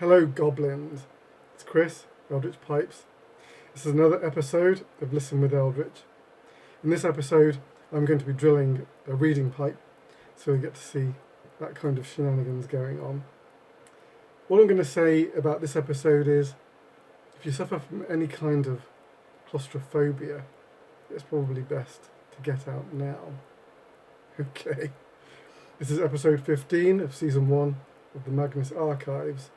Hello, goblins. It's Chris, Eldritch Pipes. This is another episode of Listen with Eldritch. In this episode, I'm going to be drilling a reading pipe, so we get to see that kind of shenanigans going on. What I'm going to say about this episode is, if you suffer from any kind of claustrophobia, it's probably best to get out now. Okay. This is episode 15 of season 1 of the Magnus Archives,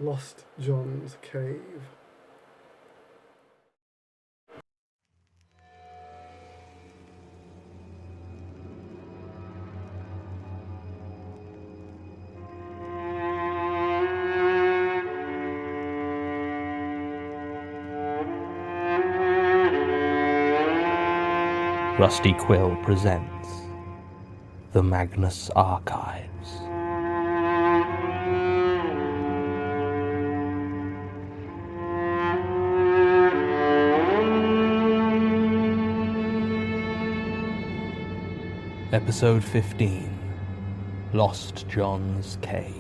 Lost John's Cave. Rusty Quill presents the Magnus Archives. Episode 15, Lost John's Cave.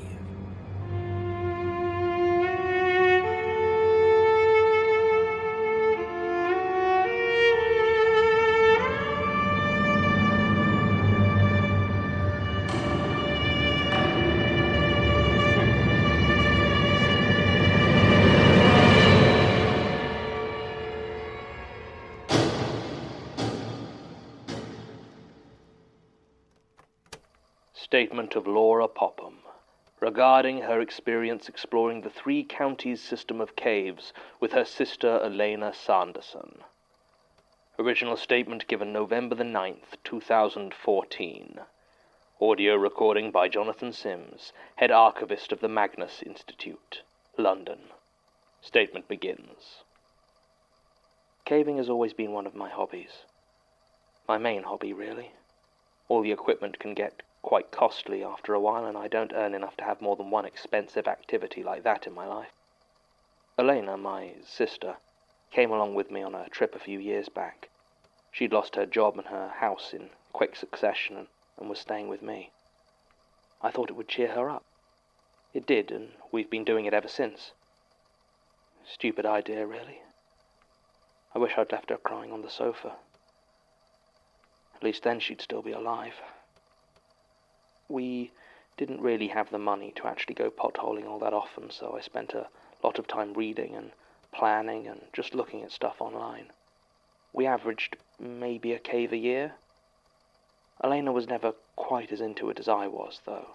Statement of Laura Popham regarding her experience exploring the 3 counties system of caves with her sister Elena Sanderson. Original statement given November the 9th, 2014. Audio recording by Jonathan Sims, head archivist of the Magnus Institute, London. Statement begins. Caving has always been one of my hobbies. My main hobby, really. All the equipment can get quite costly after a while, and I don't earn enough to have more than one expensive activity like that in my life. Elena, my sister, came along with me on a trip a few years back. She'd lost her job and her house in quick succession and was staying with me. I thought it would cheer her up. It did, and we've been doing it ever since. Stupid idea, really. I wish I'd left her crying on the sofa. At least then she'd still be alive. We didn't really have the money to actually go potholing all that often, so I spent a lot of time reading and planning and just looking at stuff online. We averaged maybe a cave a year. Elena was never quite as into it as I was, though.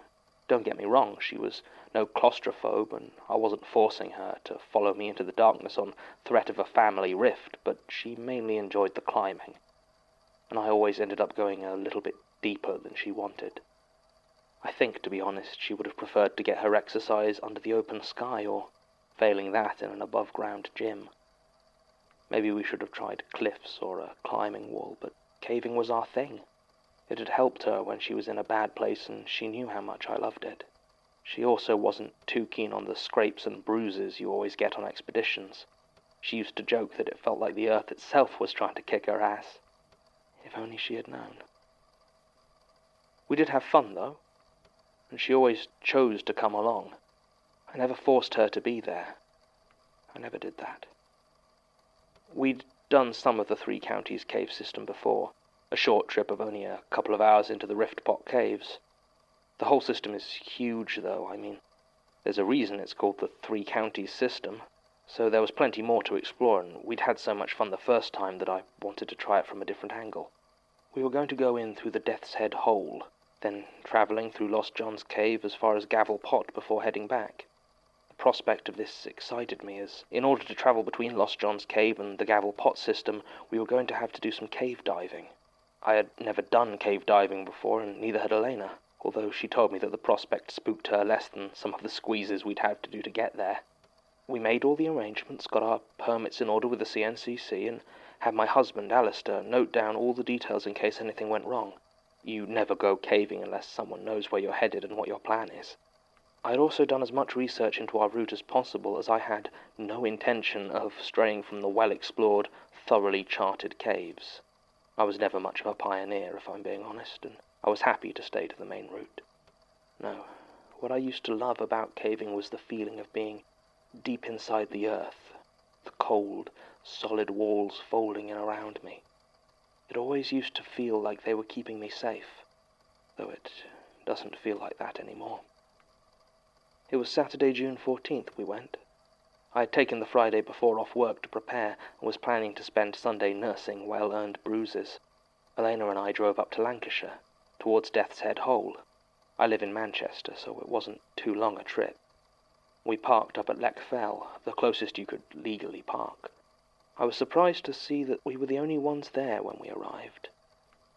Don't get me wrong, she was no claustrophobe, and I wasn't forcing her to follow me into the darkness on threat of a family rift, but she mainly enjoyed the climbing, and I always ended up going a little bit deeper than she wanted. I think, to be honest, she would have preferred to get her exercise under the open sky, or, failing that, in an above-ground gym. Maybe we should have tried cliffs or a climbing wall, but caving was our thing. It had helped her when she was in a bad place, and she knew how much I loved it. She also wasn't too keen on the scrapes and bruises you always get on expeditions. She used to joke that it felt like the earth itself was trying to kick her ass. If only she had known. We did have fun, though, and she always chose to come along. I never forced her to be there. I never did that. We'd done some of the 3 counties cave system before, a short trip of only a couple of hours into the Riftpot Caves. The whole system is huge, though. I mean, there's a reason it's called the 3 counties system, so there was plenty more to explore, and we'd had so much fun the first time that I wanted to try it from a different angle. We were going to go in through the Death's Head Hole, then travelling through Lost John's Cave as far as Gavel Pot before heading back. The prospect of this excited me, as in order to travel between Lost John's Cave and the Gavel Pot system, we were going to have to do some cave diving. I had never done cave diving before, and neither had Elena, although she told me that the prospect spooked her less than some of the squeezes we'd have to do to get there. We made all the arrangements, got our permits in order with the CNCC, and had my husband, Alistair, note down all the details in case anything went wrong. You never go caving unless someone knows where you're headed and what your plan is. I had also done as much research into our route as possible, as I had no intention of straying from the well-explored, thoroughly charted caves. I was never much of a pioneer, if I'm being honest, and I was happy to stay to the main route. No, What I used to love about caving was the feeling of being deep inside the earth, the cold, solid walls folding in around me. It always used to feel like they were keeping me safe, though it doesn't feel like that anymore. It was Saturday, June 14th we went. I had taken the Friday before off work to prepare and was planning to spend Sunday nursing well-earned bruises. Elena and I drove up to Lancashire, towards Death's Head Hole. I live in Manchester, so it wasn't too long a trip. We parked up at Lech Fell, the closest you could legally park. I was surprised to see that we were the only ones there when we arrived.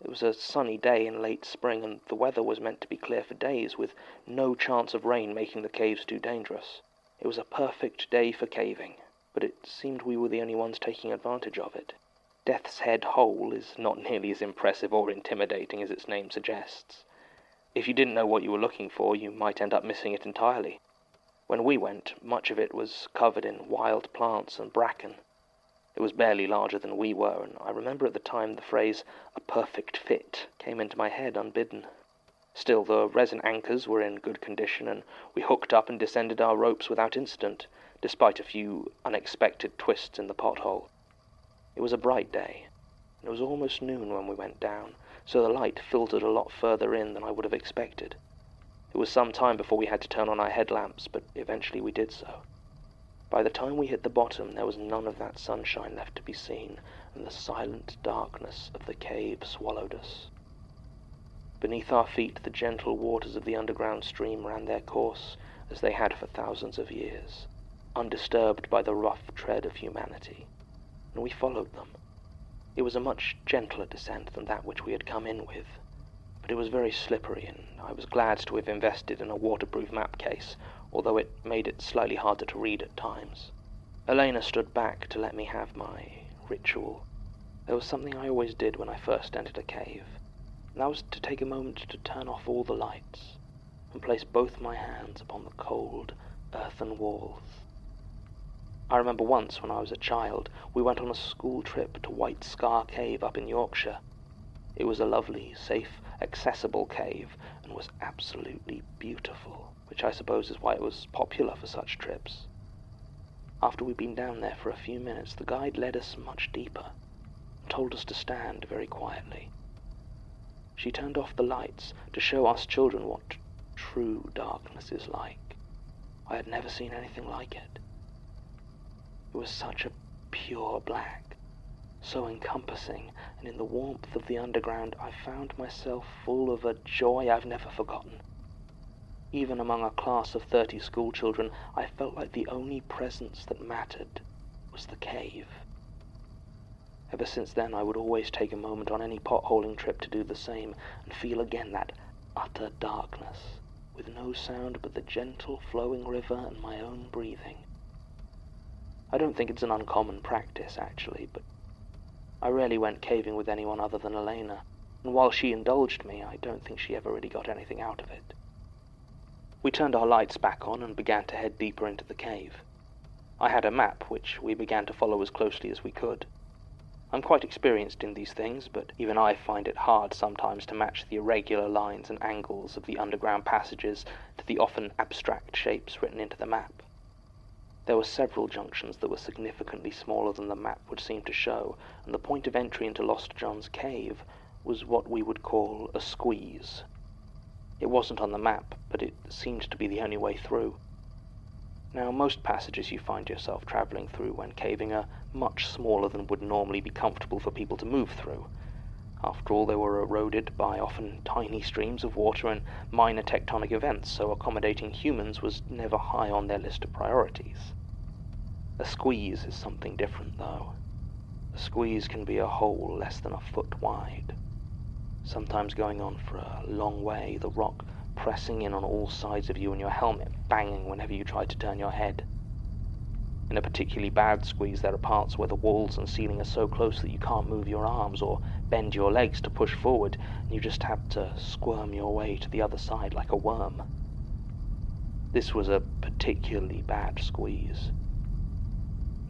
It was a sunny day in late spring, and the weather was meant to be clear for days, with no chance of rain making the caves too dangerous. It was a perfect day for caving, but it seemed we were the only ones taking advantage of it. Death's Head Hole is not nearly as impressive or intimidating as its name suggests. If you didn't know what you were looking for, you might end up missing it entirely. When we went, much of it was covered in wild plants and bracken. It was barely larger than we were, and I remember at the time the phrase, "a perfect fit," came into my head unbidden. Still, the resin anchors were in good condition, and we hooked up and descended our ropes without incident, despite a few unexpected twists in the pothole. It was a bright day, and it was almost noon when we went down, so the light filtered a lot further in than I would have expected. It was some time before we had to turn on our headlamps, but eventually we did so. By the time we hit the bottom, there was none of that sunshine left to be seen, and the silent darkness of the cave swallowed us. Beneath our feet, the gentle waters of the underground stream ran their course, as they had for thousands of years, undisturbed by the rough tread of humanity, and we followed them. It was a much gentler descent than that which we had come in with, but it was very slippery, and I was glad to have invested in a waterproof map case, although it made it slightly harder to read at times. Elena stood back to let me have my ritual. There was something I always did when I first entered a cave, and that was to take a moment to turn off all the lights and place both my hands upon the cold, earthen walls. I remember once, when I was a child, we went on a school trip to White Scar Cave up in Yorkshire. It was a lovely, safe, accessible cave, and was absolutely beautiful, which I suppose is why it was popular for such trips. After we'd been down there for a few minutes, the guide led us much deeper, and told us to stand very quietly. She turned off the lights to show us children what true darkness is like. I had never seen anything like it. It was such a pure black, so encompassing, and in the warmth of the underground I found myself full of a joy I've never forgotten. Even among a class of 30 schoolchildren, I felt like the only presence that mattered was the cave. Ever since then, I would always take a moment on any potholing trip to do the same, and feel again that utter darkness, with no sound but the gentle flowing river and my own breathing. I don't think it's an uncommon practice, actually, but I rarely went caving with anyone other than Elena, and while she indulged me, I don't think she ever really got anything out of it. We turned our lights back on and began to head deeper into the cave. I had a map, which we began to follow as closely as we could. I'm quite experienced in these things, but even I find it hard sometimes to match the irregular lines and angles of the underground passages to the often abstract shapes written into the map. There were several junctions that were significantly smaller than the map would seem to show, and the point of entry into Lost John's cave was what we would call a squeeze. It wasn't on the map, but it seemed to be the only way through. Now, most passages you find yourself travelling through when caving are much smaller than would normally be comfortable for people to move through. After all, they were eroded by often tiny streams of water and minor tectonic events, so accommodating humans was never high on their list of priorities. A squeeze is something different, though. A squeeze can be a hole less than a foot wide, sometimes going on for a long way, the rock pressing in on all sides of you and your helmet banging whenever you try to turn your head. In a particularly bad squeeze, there are parts where the walls and ceiling are so close that you can't move your arms or bend your legs to push forward, and you just have to squirm your way to the other side like a worm. This was a particularly bad squeeze.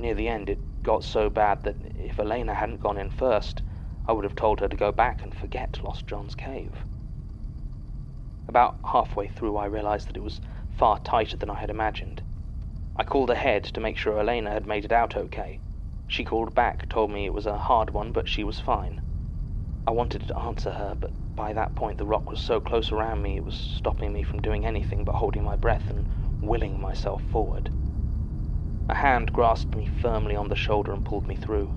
Near the end, it got so bad that if Elena hadn't gone in first, I would have told her to go back and forget Lost John's cave. About halfway through, I realized that it was far tighter than I had imagined. I called ahead to make sure Elena had made it out okay. She called back, told me it was a hard one, but she was fine. I wanted to answer her, but by that point the rock was so close around me it was stopping me from doing anything but holding my breath and willing myself forward. A hand grasped me firmly on the shoulder and pulled me through.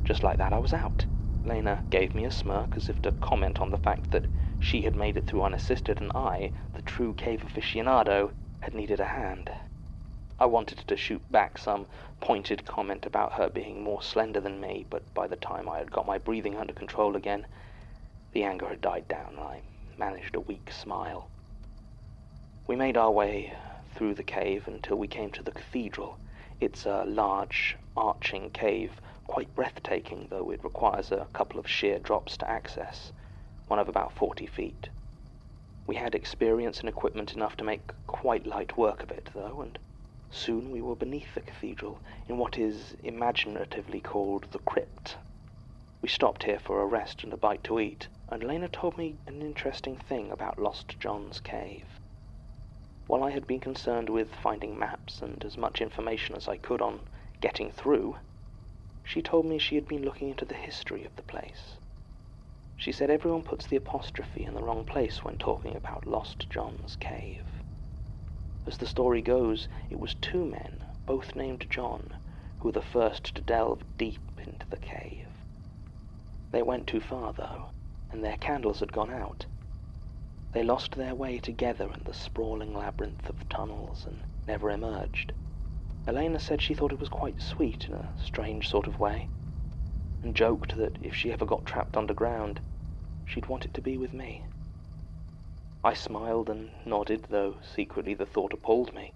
Just like that, I was out. Elena gave me a smirk as if to comment on the fact that she had made it through unassisted and I, the true cave aficionado, had needed a hand. I wanted to shoot back some pointed comment about her being more slender than me, but by the time I had got my breathing under control again, the anger had died down and I managed a weak smile. We made our way through the cave until we came to the cathedral. It's a large, arching cave, quite breathtaking, though it requires a couple of sheer drops to access, one of about 40 feet. We had experience and equipment enough to make quite light work of it, though, and soon we were beneath the cathedral, in what is imaginatively called the crypt. We stopped here for a rest and a bite to eat, and Elena told me an interesting thing about Lost John's cave. While I had been concerned with finding maps and as much information as I could on getting through, she told me she had been looking into the history of the place. She said everyone puts the apostrophe in the wrong place when talking about Lost John's cave. As the story goes, it was two men, both named John, who were the first to delve deep into the cave. They went too far, though, and their candles had gone out. They lost their way together in the sprawling labyrinth of tunnels and never emerged. Elena said she thought it was quite sweet in a strange sort of way, and joked that if she ever got trapped underground, she'd want it to be with me. I smiled and nodded, though secretly the thought appalled me.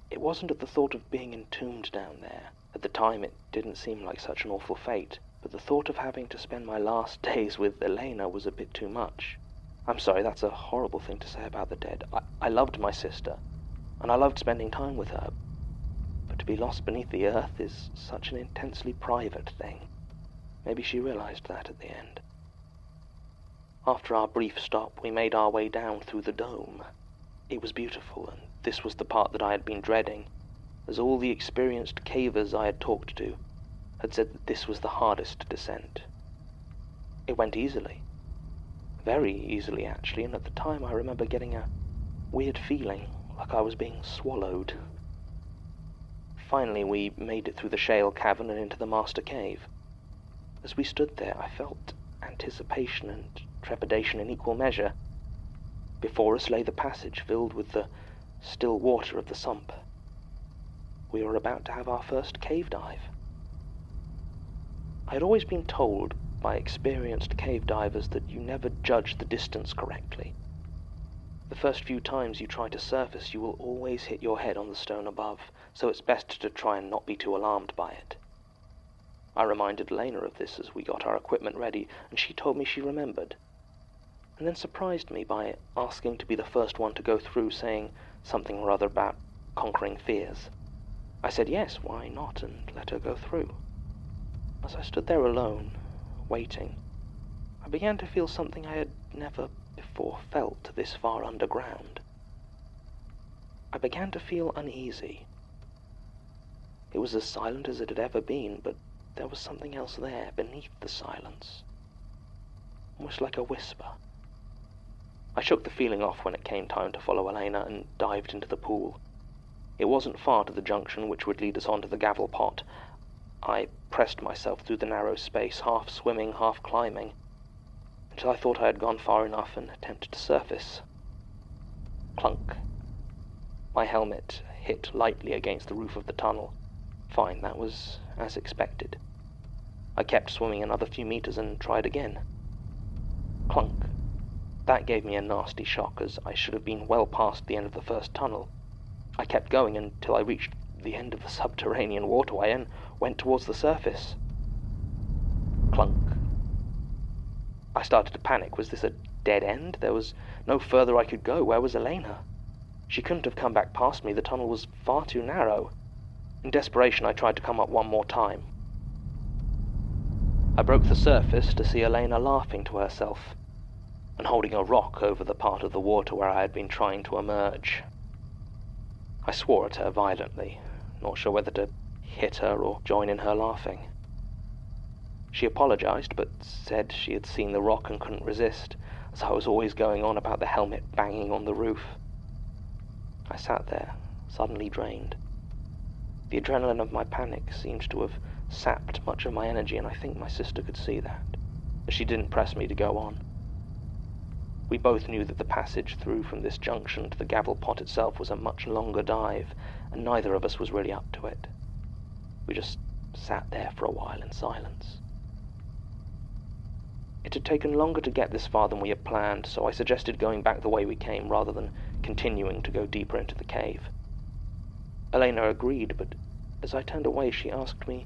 It wasn't at the thought of being entombed down there. At the time it didn't seem like such an awful fate, but the thought of having to spend my last days with Elena was a bit too much. I'm sorry, that's a horrible thing to say about the dead. I loved my sister, and I loved spending time with her, but to be lost beneath the earth is such an intensely private thing. Maybe she realized that at the end. After our brief stop, we made our way down through the dome. It was beautiful, and this was the part that I had been dreading, as all the experienced cavers I had talked to had said that this was the hardest descent. It went easily. Very easily, actually, and at the time I remember getting a weird feeling, like I was being swallowed. Finally, we made it through the shale cavern and into the master cave. As we stood there, I felt anticipation and trepidation in equal measure. Before us lay the passage filled with the still water of the sump. We were about to have our first cave dive. I had always been told by experienced cave divers that you never judge the distance correctly. The first few times you try to surface, you will always hit your head on the stone above, so it's best to try and not be too alarmed by it. I reminded Elena of this as we got our equipment ready, and she told me she remembered, and then surprised me by asking to be the first one to go through, saying something or other about conquering fears. I said yes, why not, and let her go through. As I stood there alone, waiting, I began to feel something I had never before felt this far underground. I began to feel uneasy. It was as silent as it had ever been, but there was something else there beneath the silence, almost like a whisper. I shook the feeling off when it came time to follow Elena and dived into the pool. It wasn't far to the junction which would lead us onto the gavel pot. I pressed myself through the narrow space, half swimming, half climbing, until I thought I had gone far enough and attempted to surface. Clunk. My helmet hit lightly against the roof of the tunnel. Fine, that was as expected. I kept swimming another few meters and tried again. Clunk. That gave me a nasty shock, as I should have been well past the end of the first tunnel. I kept going until I reached the end of the subterranean waterway and went towards the surface. Clunk. I started to panic. Was this a dead end? There was no further I could go. Where was Elena? She couldn't have come back past me. The tunnel was far too narrow. In desperation, I tried to come up one more time. I broke the surface to see Elena laughing to herself. and holding a rock over the part of the water where I had been trying to emerge. I swore at her violently, not sure whether to hit her or join in her laughing. She apologized, but said she had seen the rock and couldn't resist, as I was always going on about the helmet banging on the roof. I sat there, suddenly drained. The adrenaline of my panic seemed to have sapped much of my energy, and I think my sister could see that, but she didn't press me to go on. We both knew that the passage through from this junction to the gavel pot itself was a much longer dive, and neither of us was really up to it. We just sat there for a while in silence. It had taken longer to get this far than we had planned, so I suggested going back the way we came rather than continuing to go deeper into the cave. Elena agreed, but as I turned away, she asked me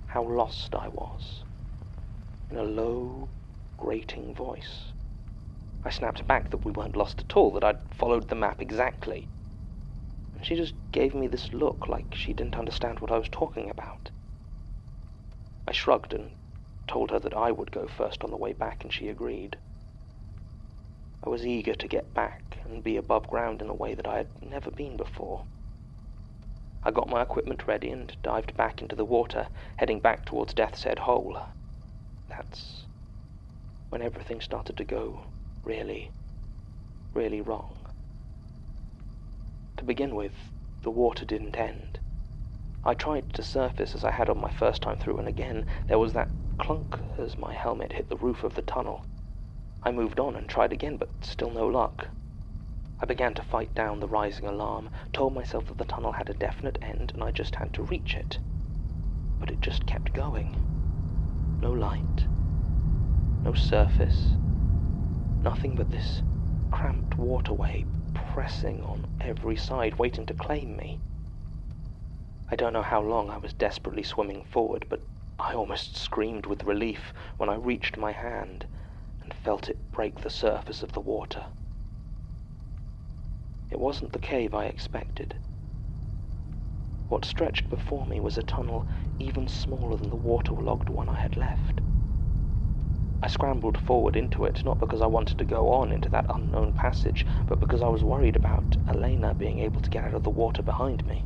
how lost I was, in a low, grating voice. I snapped back that we weren't lost at all, that I'd followed the map exactly. And she just gave me this look like she didn't understand what I was talking about. I shrugged and told her that I would go first on the way back, and she agreed. I was eager to get back and be above ground in a way that I had never been before. I got my equipment ready and dived back into the water, heading back towards Death's Head Hole. That's when everything started to go really, really wrong. To begin with, the water didn't end. I tried to surface as I had on my first time through, and again there was that clunk as my helmet hit the roof of the tunnel. I moved on and tried again, but still no luck. I began to fight down the rising alarm, told myself that the tunnel had a definite end and I just had to reach it. But it just kept going. No light, no surface, nothing but this cramped waterway pressing on every side, waiting to claim me. I don't know how long I was desperately swimming forward, but I almost screamed with relief when I reached my hand and felt it break the surface of the water. It wasn't the cave I expected. What stretched before me was a tunnel even smaller than the waterlogged one I had left. I scrambled forward into it, not because I wanted to go on into that unknown passage, but because I was worried about Elena being able to get out of the water behind me.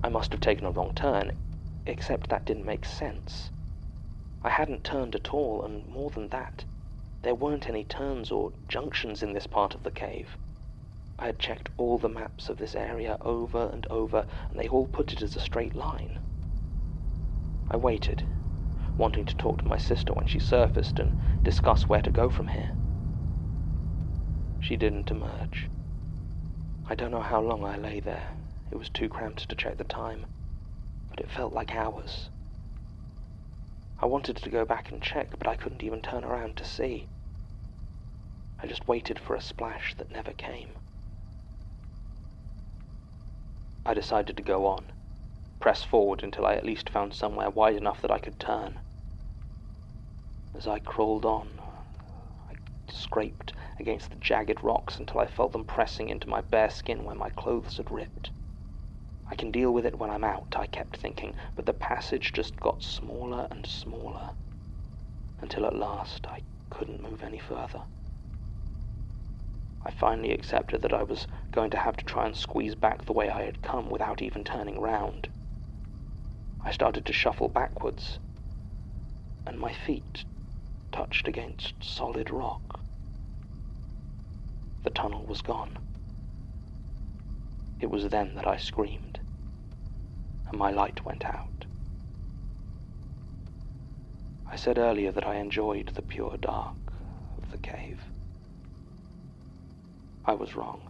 I must have taken a wrong turn, except that didn't make sense. I hadn't turned at all, and more than that, there weren't any turns or junctions in this part of the cave. I had checked all the maps of this area over and over, and they all put it as a straight line. I waited, wanting to talk to my sister when she surfaced and discuss where to go from here. She didn't emerge. I don't know how long I lay there. It was too cramped to check the time, but it felt like hours. I wanted to go back and check, but I couldn't even turn around to see. I just waited for a splash that never came. I decided to go on, press forward until I at least found somewhere wide enough that I could turn. As I crawled on, I scraped against the jagged rocks until I felt them pressing into my bare skin where my clothes had ripped. I can deal with it when I'm out, I kept thinking, but the passage just got smaller and smaller, until at last I couldn't move any further. I finally accepted that I was going to have to try and squeeze back the way I had come without even turning round. I started to shuffle backwards, and my feet touched against solid rock. The tunnel was gone. It was then that I screamed, and my light went out. I said earlier that I enjoyed the pure dark of the cave. I was wrong.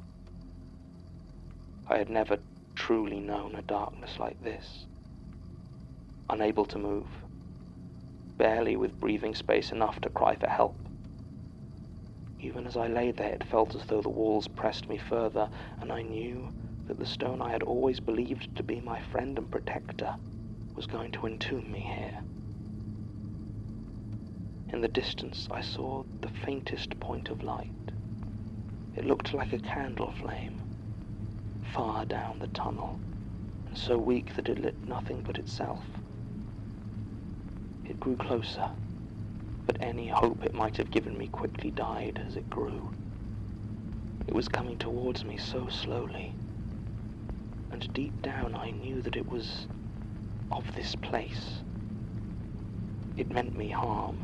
I had never truly known a darkness like this. Unable to move, barely with breathing space enough to cry for help. Even as I lay there, it felt as though the walls pressed me further, and I knew that the stone I had always believed to be my friend and protector was going to entomb me here. In the distance, I saw the faintest point of light. It looked like a candle flame, far down the tunnel, and so weak that it lit nothing but itself. It grew closer, but any hope it might have given me quickly died as it grew. It was coming towards me so slowly, and deep down I knew that it was of this place. It meant me harm.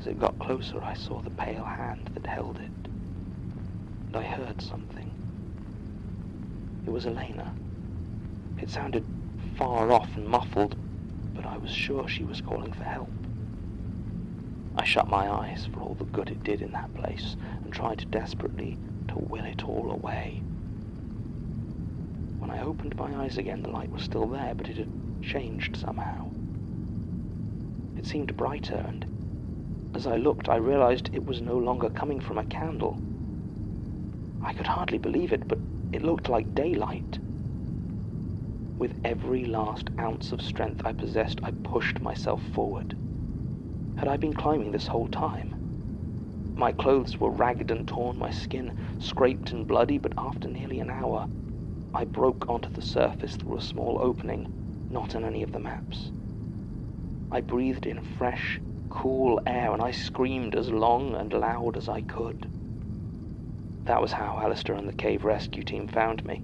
As it got closer, I saw the pale hand that held it, and I heard something. It was Elena. It sounded far off and muffled, but I was sure she was calling for help. I shut my eyes for all the good it did in that place, and tried desperately to will it all away. When I opened my eyes again, the light was still there, but it had changed somehow. It seemed brighter, and as I looked, I realized it was no longer coming from a candle. I could hardly believe it, but it looked like daylight. With every last ounce of strength I possessed, I pushed myself forward. Had I been climbing this whole time? My clothes were ragged and torn, my skin scraped and bloody, but after nearly an hour, I broke onto the surface through a small opening, not in any of the maps. I breathed in fresh, cool air, and I screamed as long and loud as I could. That was how Alistair and the cave rescue team found me.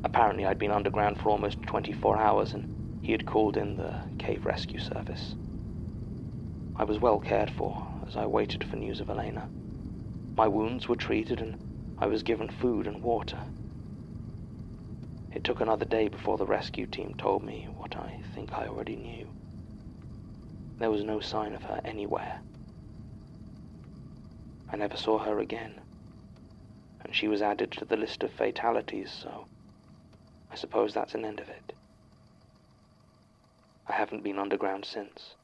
Apparently I'd been underground for almost 24 hours, and he had called in the cave rescue service. I was well cared for as I waited for news of Elena. My wounds were treated, and I was given food and water. It took another day before the rescue team told me what I think I already knew. There was no sign of her anywhere. I never saw her again, and she was added to the list of fatalities, so I suppose that's an end of it. I haven't been underground since,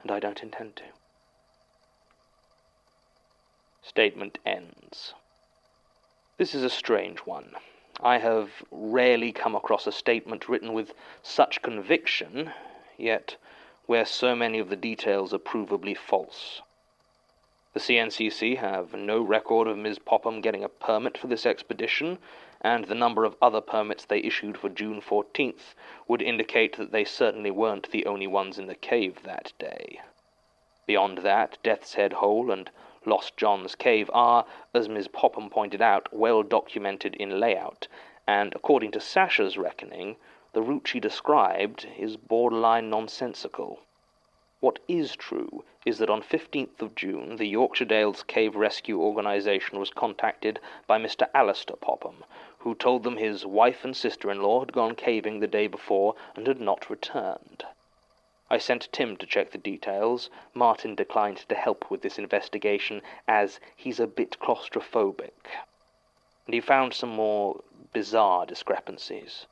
and I don't intend to. Statement ends. This is a strange one. I have rarely come across a statement written with such conviction, yet where so many of the details are provably false. The CNCC have no record of Ms. Popham getting a permit for this expedition, and the number of other permits they issued for June 14th would indicate that they certainly weren't the only ones in the cave that day. Beyond that, Death's Head Hole and Lost John's Cave are, as Ms. Popham pointed out, well documented in layout, and according to Sasha's reckoning, the route she described is borderline nonsensical. What is true is that on 15th of June, the Yorkshire Dales Cave Rescue Organisation was contacted by Mr. Alistair Popham, who told them his wife and sister-in-law had gone caving the day before and had not returned. I sent Tim to check the details. Martin declined to help with this investigation, as he's a bit claustrophobic. And he found some more bizarre discrepancies.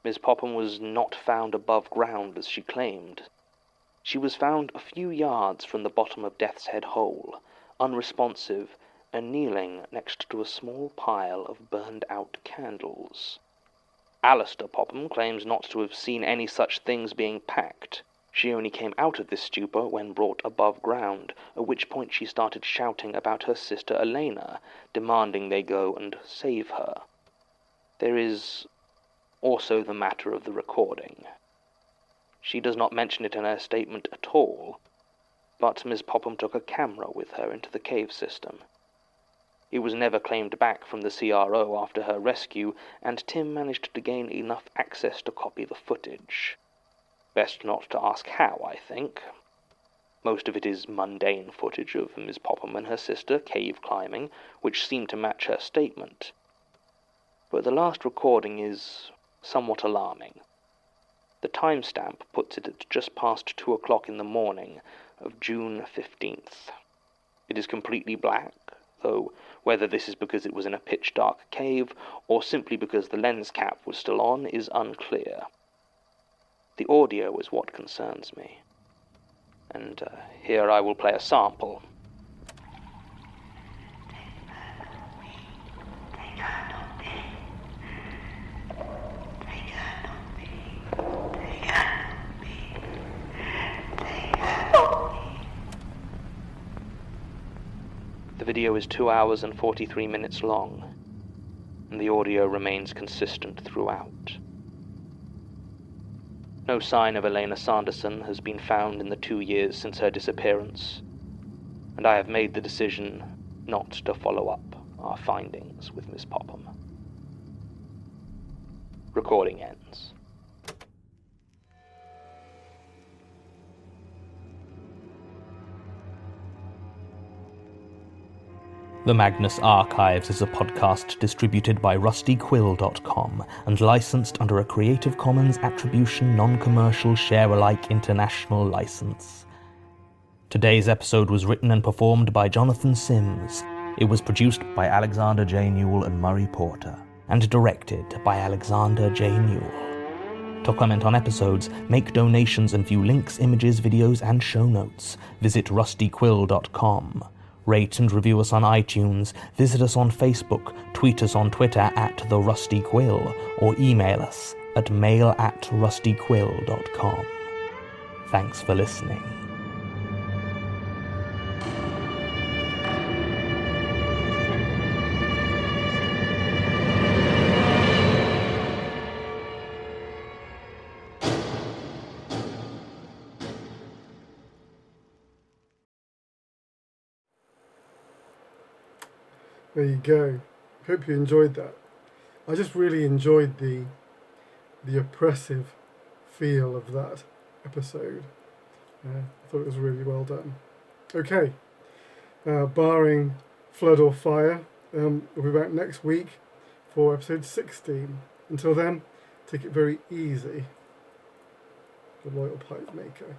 Miss Popham was not found above ground as she claimed. She was found a few yards from the bottom of Death's Head Hole, unresponsive and kneeling next to a small pile of burned-out candles. Alistair Popham claims not to have seen any such things being packed. She only came out of this stupor when brought above ground, at which point she started shouting about her sister Elena, demanding they go and save her. There is also the matter of the recording. She does not mention it in her statement at all, but Miss Popham took a camera with her into the cave system. It was never claimed back from the CRO after her rescue, and Tim managed to gain enough access to copy the footage. Best not to ask how, I think. Most of it is mundane footage of Miss Popham and her sister cave climbing, which seemed to match her statement. But the last recording is somewhat alarming. The timestamp puts it at just past 2 o'clock in the morning of June 15th. It is completely black, though whether this is because it was in a pitch-dark cave or simply because the lens cap was still on is unclear. The audio is what concerns me, and here I will play a sample. The video is 2 hours and 43 minutes long, and the audio remains consistent throughout. No sign of Elena Sanderson has been found in the 2 years since her disappearance, and I have made the decision not to follow up our findings with Miss Popham. Recording ends. The Magnus Archives is a podcast distributed by rustyquill.com and licensed under a Creative Commons Attribution Non-Commercial Share-alike International License. Today's episode was written and performed by Jonathan Sims. It was produced by Alexander J. Newell and Murray Porter, and directed by Alexander J. Newell. To comment on episodes, make donations and view links, images, videos, and show notes, visit rustyquill.com. Rate and review us on iTunes, visit us on Facebook, tweet us on Twitter @TheRustyQuill, or email us at mail@rustyquill.com. Thanks for listening. There you go. Hope you enjoyed that. I just really enjoyed the oppressive feel of that episode. I thought it was really well done. Okay, barring flood or fire, we'll be back next week for episode 16. Until then, take it very easy. The Loyal Pipe Maker.